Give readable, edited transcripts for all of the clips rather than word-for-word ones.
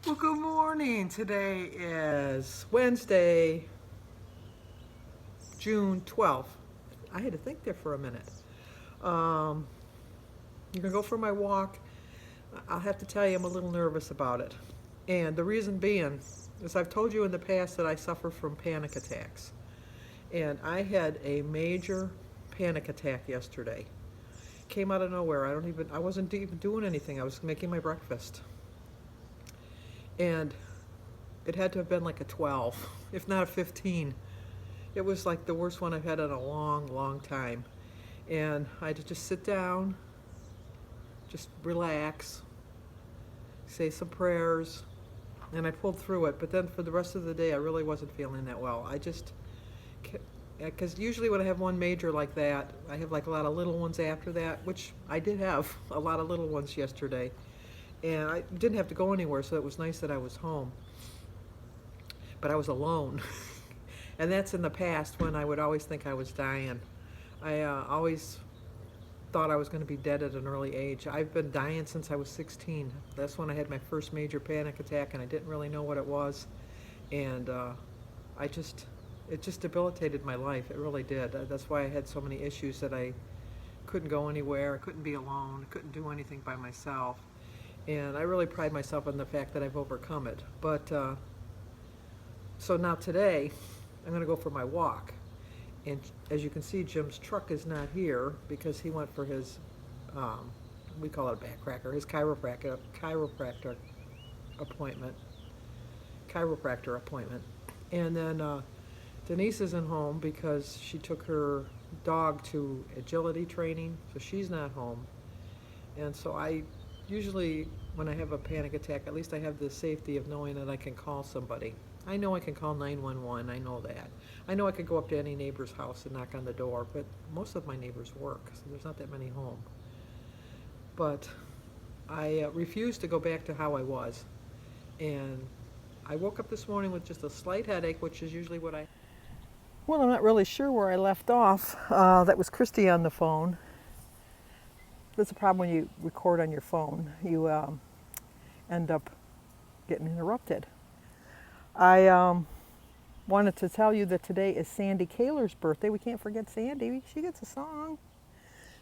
Well, good morning. Today is Wednesday, June 12th. I had to think there for a minute. Um, I'm going to go for my walk. I'll have to tell you, I'm a little nervous about it. And the reason being is I've told you in the past that I suffer from panic attacks. And I had a major panic attack yesterday. Came out of nowhere. I wasn't even doing anything. I was making my breakfast. And it had to have been like a 12, if not a 15. It was like the worst one I've had in a long, long time. And I had to just sit down, just relax, say some prayers, and I pulled through it. But then for the rest of the day, I really wasn't feeling that well. Because usually when I have one major like that, I have like a lot of little ones after that, which I did have a lot of little ones yesterday. And I didn't have to go anywhere, so it was nice that I was home. But I was alone. And that's in the past when I would always think I was dying. I always thought I was going to be dead at an early age. I've been dying since I was 16. That's when I had my first major panic attack, and I didn't really know what it was. And I just, it just debilitated my life. It really did. That's why I had so many issues that I couldn't go anywhere. I couldn't be alone. I couldn't do anything by myself. And I really pride myself on the fact that I've overcome it. But so now today, I'm going to go for my walk. And as you can see, Jim's truck is not here because he went for his, we call it a backcracker, his chiropractor appointment. Chiropractor appointment. And then Denise isn't home because she took her dog to agility training, so she's not home. And so I usually, when I have a panic attack, at least I have the safety of knowing that I can call somebody. I know I can call 911, I know that. I know I could go up to any neighbor's house and knock on the door, but most of my neighbors work, so there's not that many home. But I refuse to go back to how I was. And I woke up this morning with just a slight headache, which is usually what I... Well, I'm not really sure where I left off. That was Christy on the phone. That's a problem when you record on your phone. You end up getting interrupted. I wanted to tell you that today is Sandy Kaler's birthday. We can't forget Sandy. She gets a song.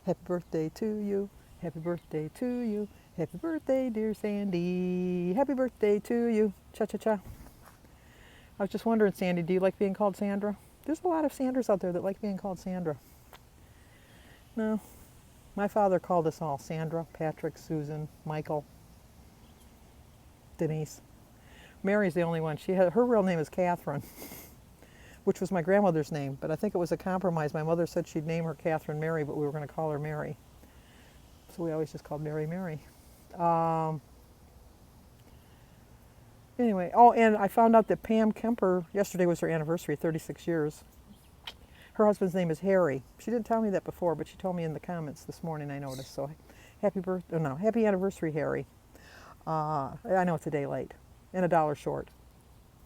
Happy birthday to you. Happy birthday to you. Happy birthday, dear Sandy. Happy birthday to you. Cha-cha-cha. I was just wondering, Sandy, do you like being called Sandra? There's a lot of Sandras out there that like being called Sandra. No. My father called us all Sandra, Patrick, Susan, Michael, Denise. Mary's the only one. Her real name is Catherine, which was my grandmother's name, but I think it was a compromise. My mother said she'd name her Catherine Mary, but we were going to call her Mary. So we always just called Mary Mary. Anyway, and I found out that Pam Kemper, yesterday was her anniversary, 36 years. Her husband's name is Harry. She didn't tell me that before, but she told me in the comments this morning, I noticed. So happy anniversary, Harry. I know it's a day late and $1 short,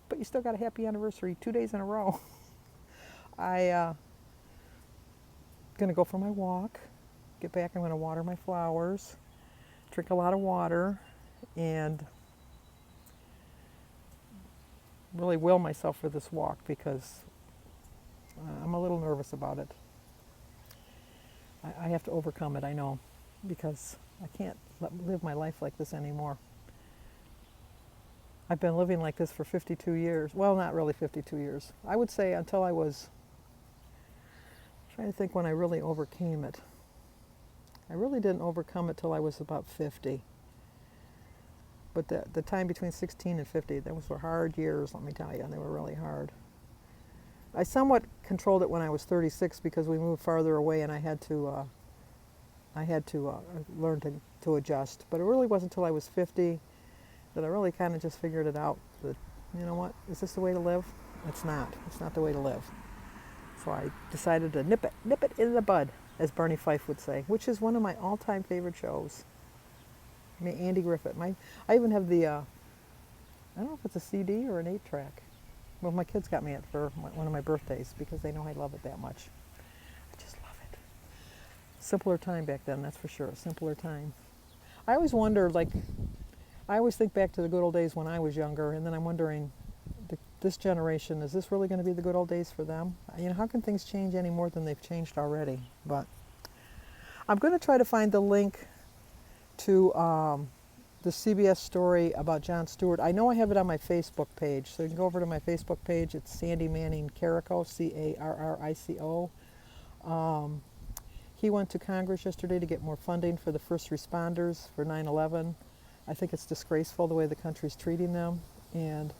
but you still got a happy anniversary 2 days in a row. I gonna go for my walk, get back. I'm gonna water my flowers, drink a lot of water, and really will myself for this walk because I'm a little nervous about it. I have to overcome it, I know, because I can't live my life like this anymore. I've been living like this for 52 years. Well, not really 52 years. I would say until I was, trying to think when I really overcame it. I really didn't overcome it till I was about 50. But the time between 16 and 50, those were hard years, let me tell you. They were really hard. I somewhat controlled it when I was 36 because we moved farther away and I had to learn to adjust. But it really wasn't until I was 50 that I really kind of just figured it out that, you know what, is this the way to live? It's not. It's not the way to live. So I decided to nip it in the bud, as Barney Fife would say, which is one of my all-time favorite shows. I mean, Andy Griffith. I even have the, I don't know if it's a CD or an 8-track. Well, my kids got me it for one of my birthdays because they know I love it that much. I just love it. Simpler time back then, that's for sure. A simpler time. I always wonder, like, I always think back to the good old days when I was younger, and then I'm wondering, this generation, is this really going to be the good old days for them? You know, how can things change any more than they've changed already? But I'm going to try to find the link to the CBS story about Jon Stewart. I know I have it on my Facebook page, so you can go over to my Facebook page. It's Sandy Manning Carrico, Carrico. He went to Congress yesterday to get more funding for the first responders for 9/11. I think it's disgraceful the way the country's treating them, and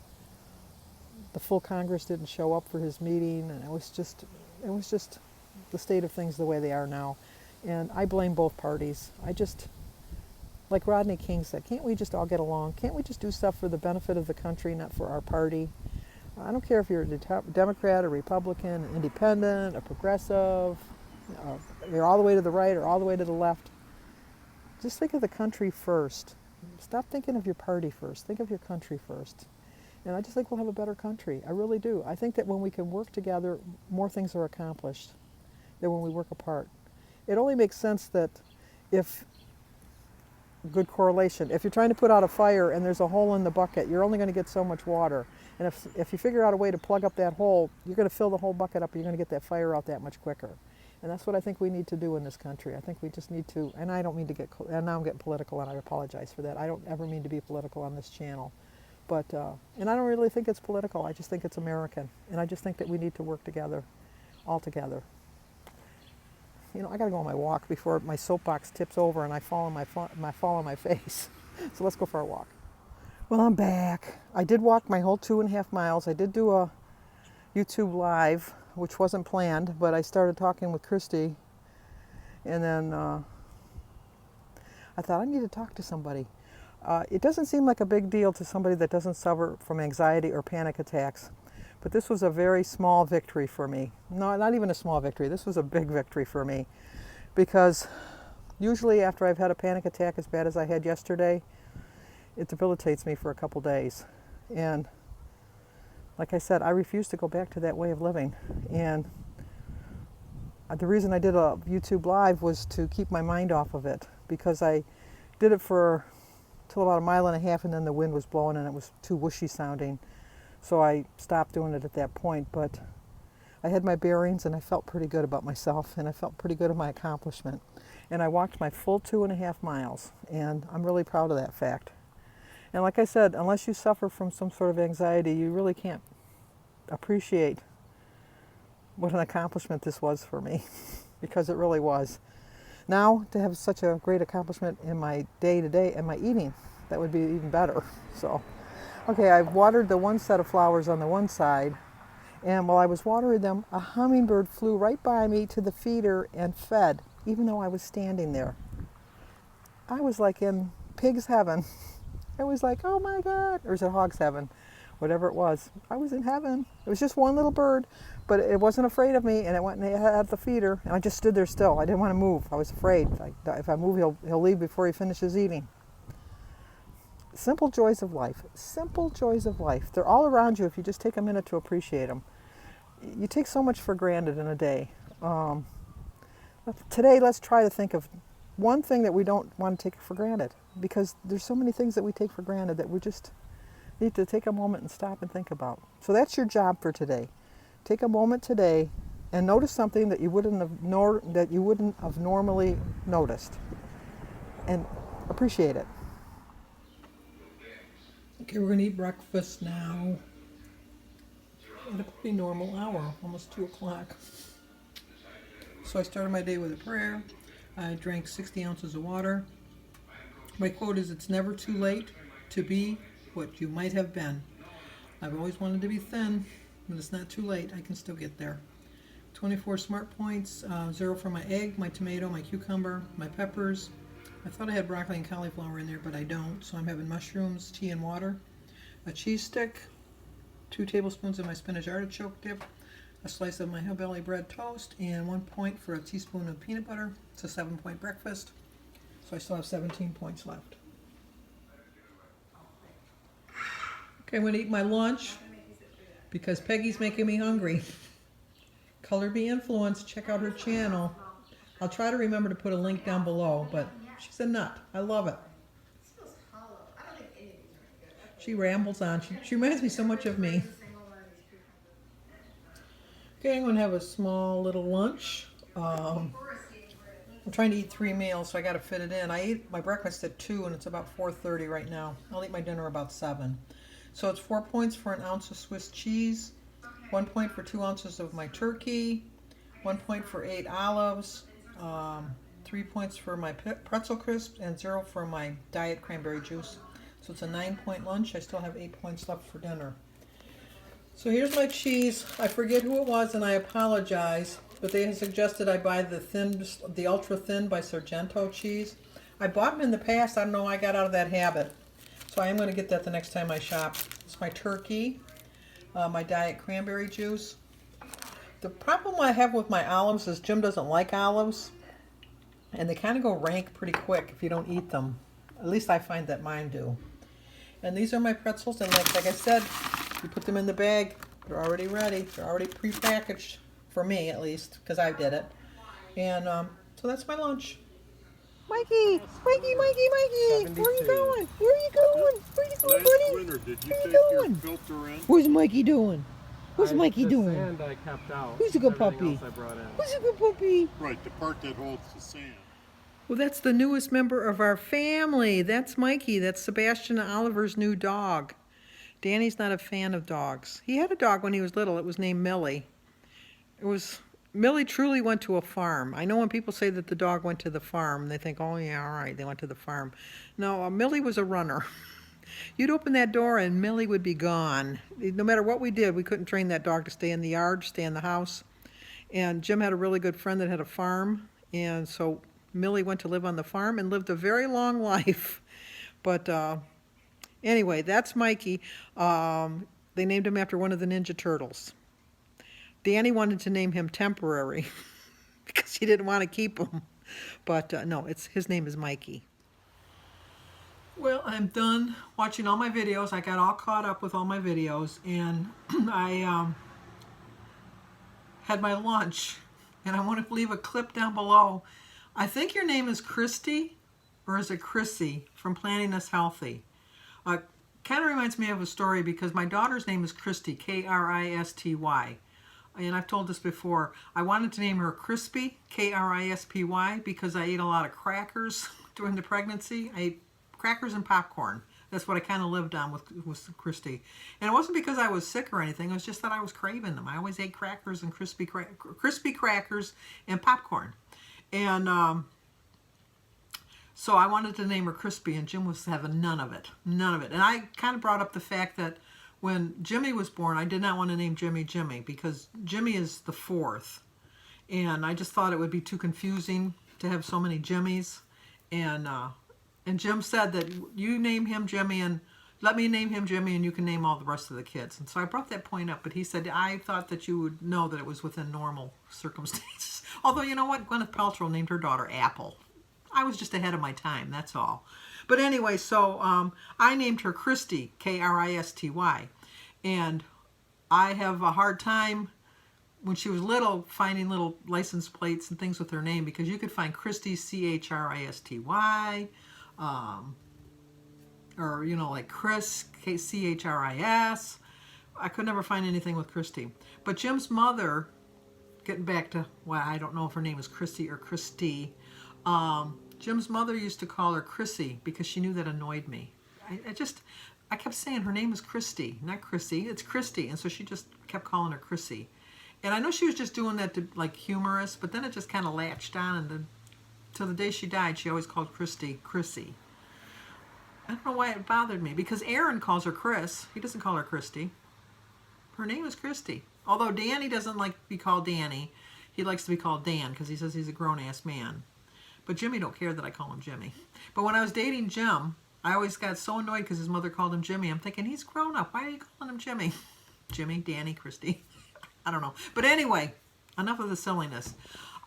the full Congress didn't show up for his meeting, and it was just the state of things the way they are now. And I blame both parties. Like Rodney King said, can't we just all get along? Can't we just do stuff for the benefit of the country, not for our party? I don't care if you're a Democrat, a Republican, an independent, a progressive, you're all the way to the right or all the way to the left. Just think of the country first. Stop thinking of your party first. Think of your country first. And I just think we'll have a better country. I really do. I think that when we can work together, more things are accomplished than when we work apart. It only makes sense that if good correlation. If you're trying to put out a fire and there's a hole in the bucket, you're only going to get so much water. And if you figure out a way to plug up that hole, you're going to fill the whole bucket up, you're going to get that fire out that much quicker. And that's what I think we need to do in this country. I think we just need to, and I don't mean to get, and now I'm getting political and I apologize for that. I don't ever mean to be political on this channel. But, and I don't really think it's political, I just think it's American. And I just think that we need to work together, all together. You know, I got to go on my walk before my soapbox tips over and I fall on my face. So let's go for a walk. Well, I'm back. I did walk my whole 2.5 miles. I did do a YouTube live, which wasn't planned, but I started talking with Christy, and then I thought I need to talk to somebody. It doesn't seem like a big deal to somebody that doesn't suffer from anxiety or panic attacks. But this was a very small victory for me. No, not even a small victory. This was a big victory for me. Because usually after I've had a panic attack as bad as I had yesterday, it debilitates me for a couple days. And like I said, I refuse to go back to that way of living. And the reason I did a YouTube live was to keep my mind off of it. Because I did it for till about 1.5 miles, and then the wind was blowing and it was too whooshy sounding. So I stopped doing it at that point, but I had my bearings and I felt pretty good about myself and I felt pretty good of my accomplishment. And I walked my full 2.5 miles, and I'm really proud of that fact. And like I said, unless you suffer from some sort of anxiety, you really can't appreciate what an accomplishment this was for me, because it really was. Now, to have such a great accomplishment in my day-to-day and my eating, that would be even better. So. Okay, I've watered the one set of flowers on the one side, and while I was watering them, a hummingbird flew right by me to the feeder and fed, even though I was standing there. I was like in pig's heaven. I was like, oh my God, or is it hog's heaven? Whatever it was. I was in heaven. It was just one little bird, but it wasn't afraid of me, and it went and had the feeder, and I just stood there still. I didn't want to move. I was afraid. If I move, he'll leave before he finishes eating. Simple joys of life. Simple joys of life. They're all around you if you just take a minute to appreciate them. You take so much for granted in a day. Today, let's try to think of one thing that we don't want to take for granted, because there's so many things that we take for granted that we just need to take a moment and stop and think about. So that's your job for today. Take a moment today and notice something that you wouldn't have normally noticed, and appreciate it. Okay, we're going to eat breakfast now at a pretty normal hour, almost 2 o'clock. So I started my day with a prayer. I drank 60 ounces of water. My quote is, "It's never too late to be what you might have been." I've always wanted to be thin, but it's not too late. I can still get there. 24 smart points, 0 for my egg, my tomato, my cucumber, my peppers. I thought I had broccoli and cauliflower in there, but I don't, so I'm having mushrooms, tea, and water. A cheese stick, 2 tablespoons of my spinach artichoke dip, a slice of my hillbilly bread toast, and 1 point for a teaspoon of peanut butter. It's a 7-point breakfast, so I still have 17 points left. Okay, I'm going to eat my lunch because Peggy's making me hungry. Color Be Influenced, check out her channel. I'll try to remember to put a link down below, but she's a nut. I love it. She rambles on. She reminds me so much of me. Okay, I'm going to have a small little lunch. I'm trying to eat 3 meals, so I got to fit it in. I ate my breakfast at 2, and it's about 4:30 right now. I'll eat my dinner about 7. So it's 4 points for an ounce of Swiss cheese, 1 point for 2 ounces of my turkey, 1 point for 8 olives, 3 points for my pretzel crisps, and 0 for my diet cranberry juice. So it's a 9-point lunch. I still have 8 points left for dinner. So here's my cheese. I forget who it was, and I apologize, but they had suggested I buy the ultra thin by Sargento cheese. I bought them in the past. I don't know why I got out of that habit. So I am going to get that the next time I shop. It's my turkey, my diet cranberry juice. The problem I have with my olives is Jim doesn't like olives, and they kind of go rank pretty quick if you don't eat them. At least I find that mine do. And these are my pretzels, and like I said, you put them in the bag. They're already ready. They're already prepackaged, for me at least, because I did it. And so that's my lunch. Mikey! Mikey! Mikey! Mikey! 72. Where are you going? Where are you going? Where are you going, buddy? Winter, did you Where take you your filter in? Where's Mikey doing? What's Mikey doing? Sand I kept out. Who's a good puppy? I brought in. Who's a good puppy? Right, the part that holds the sand. Well, that's the newest member of our family. That's Mikey. That's Sebastian and Oliver's new dog. Danny's not a fan of dogs. He had a dog when he was little. It was named Millie. Millie truly went to a farm. I know when people say that the dog went to the farm, they think, oh yeah, all right, they went to the farm. No, Millie was a runner. You'd open that door and Millie would be gone. No matter what we did, we couldn't train that dog to stay in the yard, stay in the house. And Jim had a really good friend that had a farm, and so Millie went to live on the farm and lived a very long life. But anyway, that's Mikey. They named him after one of the Ninja Turtles. Danny wanted to name him Temporary because he didn't want to keep him. But no, his name is Mikey. Well, I'm done watching all my videos. I got all caught up with all my videos, and I had my lunch, and I want to leave a clip down below. I think your name is Christy, or is it Chrissy, from Planning Us Healthy. Kind of reminds me of a story because my daughter's name is Christy, K-R-I-S-T-Y. And I've told this before. I wanted to name her Crispy, K-R-I-S-P-Y, because I ate a lot of crackers during the pregnancy. I ate crackers and popcorn. That's what I kind of lived on with Christy. And it wasn't because I was sick or anything. It was just that I was craving them. I always ate crackers and crispy crackers and popcorn. And so I wanted to name her Crispy, and Jim was having none of it. None of it. And I kind of brought up the fact that when Jimmy was born, I did not want to name Jimmy Jimmy because Jimmy is the 4th. And I just thought it would be too confusing to have so many Jimmys. And Jim said that you name him Jimmy and let me name him Jimmy and you can name all the rest of the kids. And so I brought that point up, but he said, I thought that you would know that it was within normal circumstances. Although, you know what? Gwyneth Paltrow named her daughter Apple. I was just ahead of my time, that's all. But anyway, so I named her Christy, K-R-I-S-T-Y. And I have a hard time, when she was little, finding little license plates and things with her name, because you could find Christy, C-H-R-I-S-T-Y, or, you know, like Chris, C-H-R-I-S. I could never find anything with Christy. But Jim's mother, getting back to, well, I don't know if her name is Christy or Christy, Jim's mother used to call her Chrissy because she knew that annoyed me. I kept saying her name is Christy, not Chrissy, it's Christy. And so she just kept calling her Chrissy. And I know she was just doing that to, like, humorous, but then it just kind of latched on, and then till the day she died, she always called Christy Chrissy. I don't know why it bothered me, because Aaron calls her Chris. He doesn't call her Christy. Her name is Christy. Although Danny doesn't like to be called Danny. He likes to be called Dan because he says he's a grown-ass man. But Jimmy don't care that I call him Jimmy. But when I was dating Jim, I always got so annoyed because his mother called him Jimmy. I'm thinking, he's grown up. Why are you calling him Jimmy? Jimmy, Danny, Christy. I don't know. But anyway, enough of the silliness.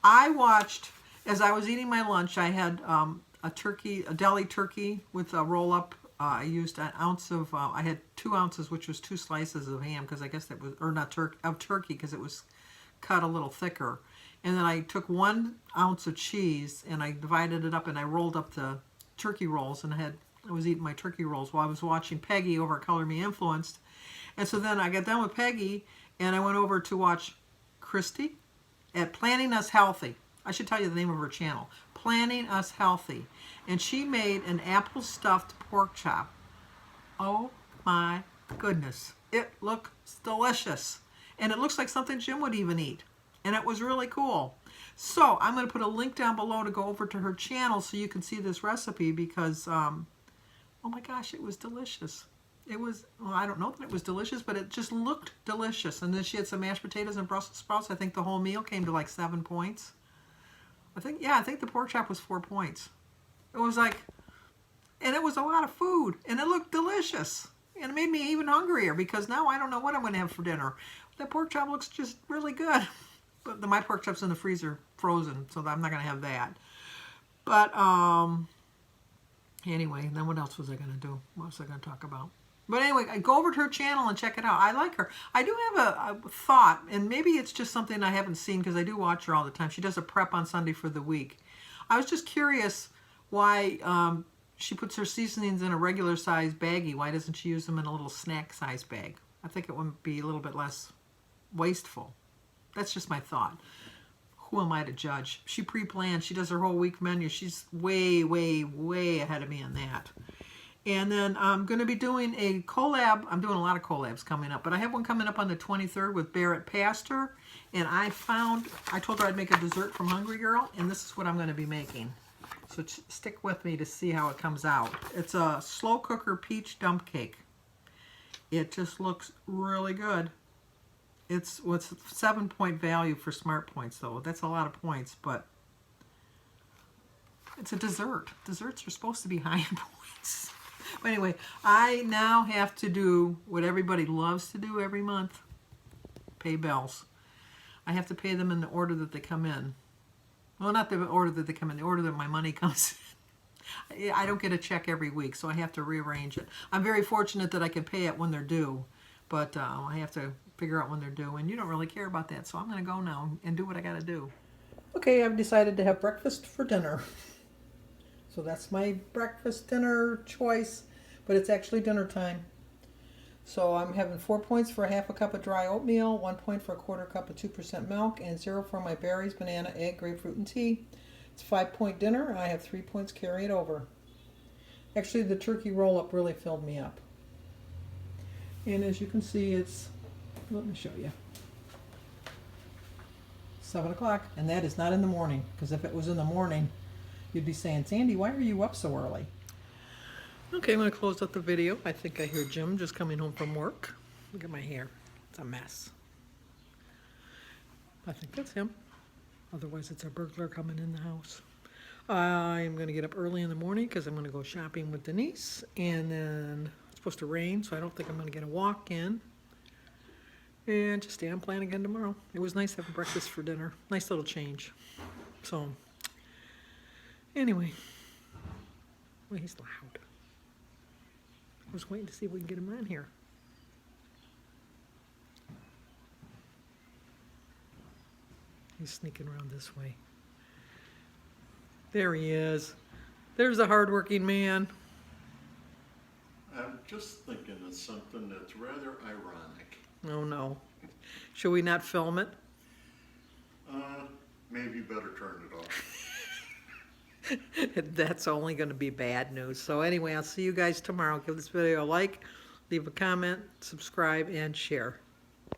I watched, as I was eating my lunch, I had a deli turkey with a roll-up. I used an ounce of, I had 2 ounces, which was 2 slices of ham, because I guess that was, or not of turkey, because it was cut a little thicker. And then I took 1 ounce of cheese and I divided it up and I rolled up the turkey rolls, and I had I was eating my turkey rolls while I was watching Peggy over at Color Me Influenced. And so then I got done with Peggy, and I went over to watch Christy at Planning Us Healthy. I should tell you the name of her channel, Planning Us Healthy. And she made an apple stuffed pork chop. Oh my goodness. It looks delicious. And it looks like something Jim would even eat. And it was really cool. So I'm going to put a link down below to go over to her channel so you can see this recipe because, oh my gosh, it was delicious. It was, well, I don't know that it was delicious, but it just looked delicious. And then she had some mashed potatoes and Brussels sprouts. I think the whole meal came to like 7 points. I think the pork chop was 4 points. It was like, and it was a lot of food, and it looked delicious. And it made me even hungrier because now I don't know what I'm going to have for dinner. That pork chop looks just really good. But my pork chop's in the freezer, frozen, so I'm not going to have that. But anyway, then what else was I going to do? What was I going to talk about? But anyway, go over to her channel and check it out. I like her. I do have a thought, and maybe it's just something I haven't seen because I do watch her all the time. She does a prep on Sunday for the week. I was just curious why she puts her seasonings in a regular size baggie. Why doesn't she use them in a little snack size bag? I think it would be a little bit less wasteful. That's just my thought. Who am I to judge? She pre-planned. She does her whole week menu. She's way, way, way ahead of me on that. And then I'm going to be doing a collab. I'm doing a lot of collabs coming up, but I have one coming up on the 23rd with Barrett Pastor. And I told her I'd make a dessert from Hungry Girl, and this is what I'm going to be making. So stick with me to see how it comes out. It's a slow cooker peach dump cake. It just looks really good. It's 7-point value for smart points, though. That's a lot of points, but it's a dessert. Desserts are supposed to be high in points. But anyway, I now have to do what everybody loves to do every month. Pay bills. I have to pay them in the order that they come in. Well, not the order that they come in, the order that my money comes in. I don't get a check every week, so I have to rearrange it. I'm very fortunate that I can pay it when they're due, but I have to figure out when they're due, and you don't really care about that, so I'm going to go now and do what I got to do. Okay, I've decided to have breakfast for dinner. So that's my breakfast dinner choice, but it's actually dinner time. So I'm having 4 points for a half a cup of dry oatmeal, 1 point for a quarter cup of 2% milk, and 0 for my berries, banana, egg, grapefruit, and tea. It's a 5-point dinner, and I have 3 points carried over. Actually, the turkey roll-up really filled me up. And as you can see, let me show you. 7 o'clock, and that is not in the morning, because if it was in the morning, you'd be saying, Sandy, why are you up so early? Okay, I'm going to close up the video. I think I hear Jim just coming home from work. Look at my hair. It's a mess. I think that's him. Otherwise, it's a burglar coming in the house. I'm going to get up early in the morning because I'm going to go shopping with Denise. And then it's supposed to rain, so I don't think I'm going to get a walk in. And just stay on plan again tomorrow. It was nice having breakfast for dinner. Nice little change. So, anyway. Well, he's loud. I was waiting to see if we can get him on here. He's sneaking around this way. There he is. There's a hardworking man. I'm just thinking of something that's rather ironic. Oh no. Should we not film it? Maybe better turn it off. That's only going to be bad news. So anyway, I'll see you guys tomorrow. Give this video a like, leave a comment, subscribe, and share.